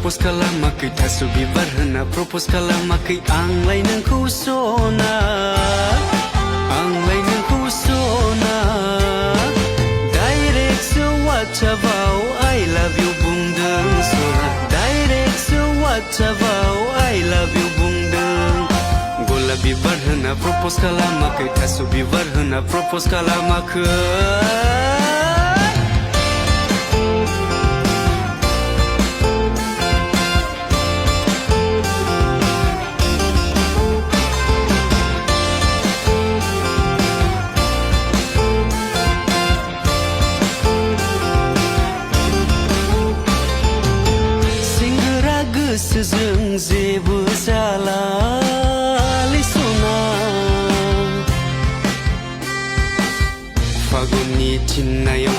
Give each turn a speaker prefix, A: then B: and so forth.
A: propose खालामाखै थास' बिबार होना propose खालामाखै आंलाय नोंखौ सना आंलाय नोंखौ सना डाइरेक्टसो वाट्सएपआव I love you बुंदों सना डाइरेक्टसो वाट्सएपआव I love you बुंदों गलाप बिबार होना propose खालामाखै थास' बिबार होना propose खालामाखै गोसोजों जेबो जालालै सना फागुननि थिननायाव